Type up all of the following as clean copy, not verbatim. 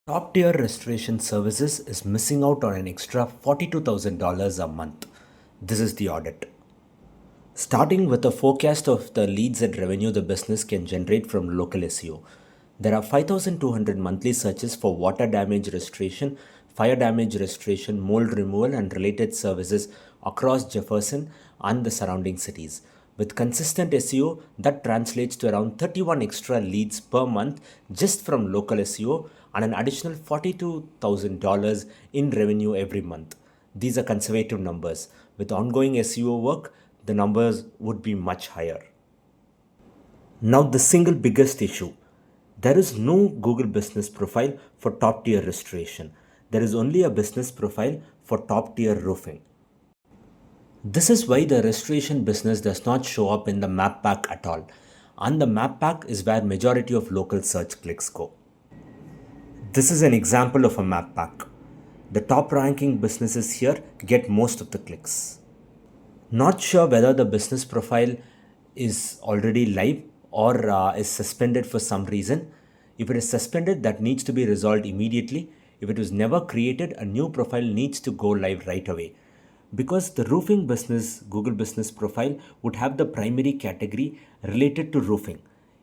Top tier restoration services is missing out on an extra $42,000 a month. This is the audit. Starting with a forecast of the leads and revenue the business can generate from local SEO. There are 5,200 monthly searches for water damage restoration, fire damage restoration, mold removal, and related services across Jefferson and the surrounding cities. With consistent SEO, that translates to around 31 extra leads per month just from local SEO and an additional $42,000 in revenue every month. These are conservative numbers. With ongoing SEO work, the numbers would be much higher. Now, the single biggest issue, there is no Google business profile for top tier restoration. There is only a business profile for top tier roofing. This is why the restoration business does not show up in the map pack at all. And the map pack is where majority of local search clicks go. This is an example of a map pack. The top ranking businesses here get most of the clicks. Not sure whether the business profile is already live or is suspended for some reason. If it is suspended, that needs to be resolved immediately. If it was never created, a new profile needs to go live right away. Because the roofing business Google business profile would have the primary category related to roofing.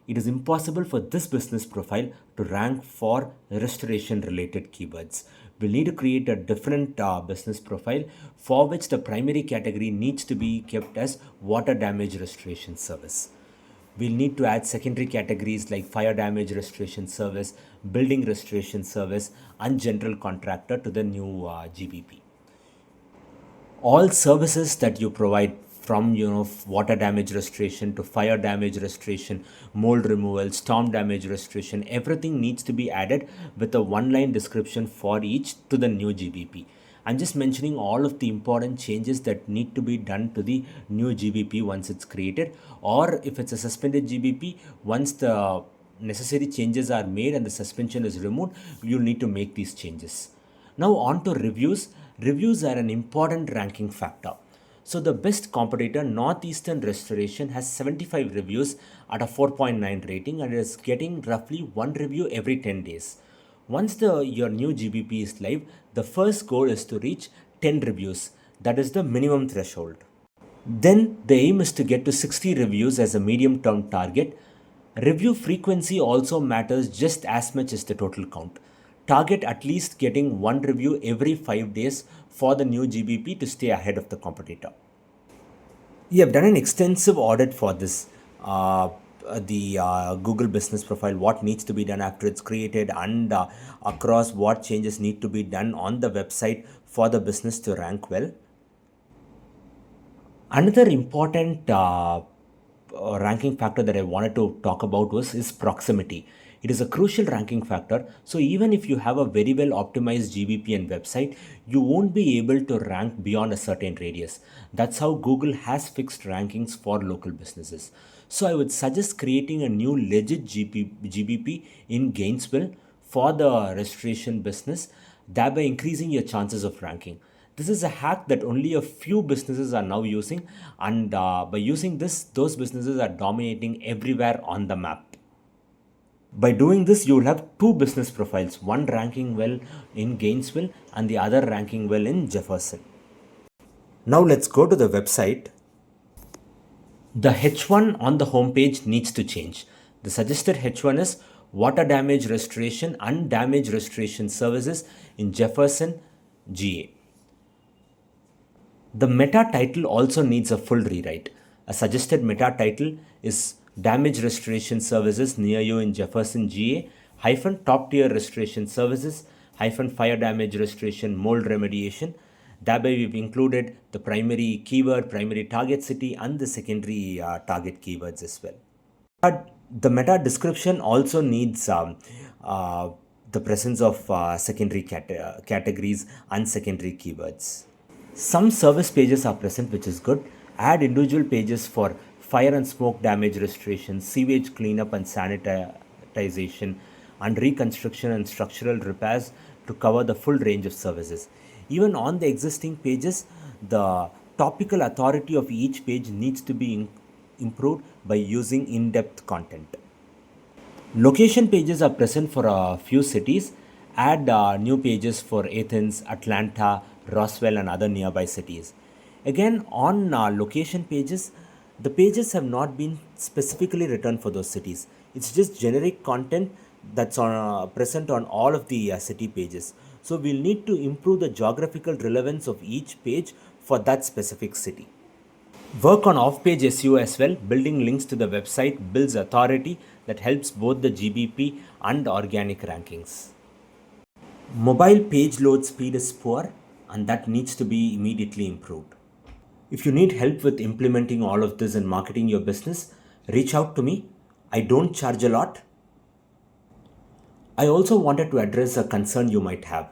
It is impossible for this business profile to rank for restoration related keywords. We'll need to create a different business profile for which the primary category needs to be kept as water damage restoration service. We'll need to add secondary categories like fire damage restoration service, building restoration service, and general contractor to the new GBP. All services that you provide from water damage restoration to fire damage restoration, mold removal, storm damage restoration, everything needs to be added with a one line description for each to the new GBP. I'm just mentioning all of the important changes that need to be done to the new GBP once it's created, or if it's a suspended GBP, once the necessary changes are made and the suspension is removed, you'll need to make these changes. Now on to reviews. Reviews are an important ranking factor. So the best competitor, Northeastern Restoration, has 75 reviews at a 4.9 rating and is getting roughly one review every 10 days. Once your new GBP is live, the first goal is to reach 10 reviews. That is the minimum threshold. Then the aim is to get to 60 reviews as a medium term target. Review frequency also matters just as much as the total count. Target at least getting one review every 5 days for the new GBP to stay ahead of the competitor. We have done an extensive audit for this. The Google business profile, what needs to be done after it's created, and across what changes need to be done on the website for the business to rank well. Another important ranking factor that I wanted to talk about is proximity. It is a crucial ranking factor. So even if you have a very well optimized GBP and website, you won't be able to rank beyond a certain radius. That's how Google has fixed rankings for local businesses. So I would suggest creating a new legit GBP in Gainesville for the restoration business, thereby increasing your chances of ranking. This is a hack that only a few businesses are now using, and by using this, those businesses are dominating everywhere on the map. By doing this, you will have two business profiles, one ranking well in Gainesville and the other ranking well in Jefferson. Now let's go to the website. The H1 on the homepage needs to change. The suggested H1 is water damage restoration and damage restoration services in Jefferson, GA. The meta title also needs a full rewrite. A suggested meta title is damage restoration services near you in Jefferson, GA, hyphen top tier restoration services, hyphen fire damage restoration, mold remediation. Thereby, we've included the primary keyword, primary target city, and the secondary target keywords as well. But the meta description also needs the presence of secondary categories and secondary keywords. Some service pages are present, which is good. Add individual pages for fire and smoke damage restoration, sewage cleanup and sanitization, and reconstruction and structural repairs to cover the full range of services. Even on the existing pages, the topical authority of each page needs to be improved by using in-depth content. Location pages are present for a few cities. Add new pages for Athens, Atlanta, Roswell, and other nearby cities. Again, on location pages, the pages have not been specifically written for those cities. It's just generic content that's present on all of the city pages. So we'll need to improve the geographical relevance of each page for that specific city. Work on off page SEO as well. Building links to the website builds authority that helps both the GBP and organic rankings. Mobile page load speed is poor and that needs to be immediately improved. If you need help with implementing all of this and marketing your business, reach out to me. I don't charge a lot. I also wanted to address a concern you might have.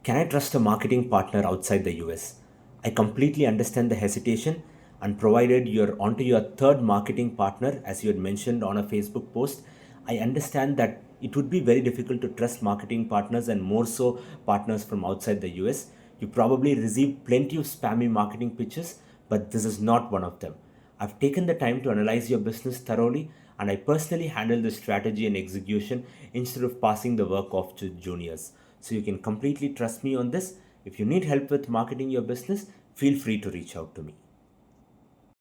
Can I trust a marketing partner outside the US? I completely understand the hesitation, and provided you're onto your third marketing partner, as you had mentioned on a Facebook post, I understand that it would be very difficult to trust marketing partners and more so partners from outside the US. You probably receive plenty of spammy marketing pitches, but this is not one of them. I've taken the time to analyze your business thoroughly, and I personally handle the strategy and execution instead of passing the work off to juniors. So you can completely trust me on this. If you need help with marketing your business, feel free to reach out to me.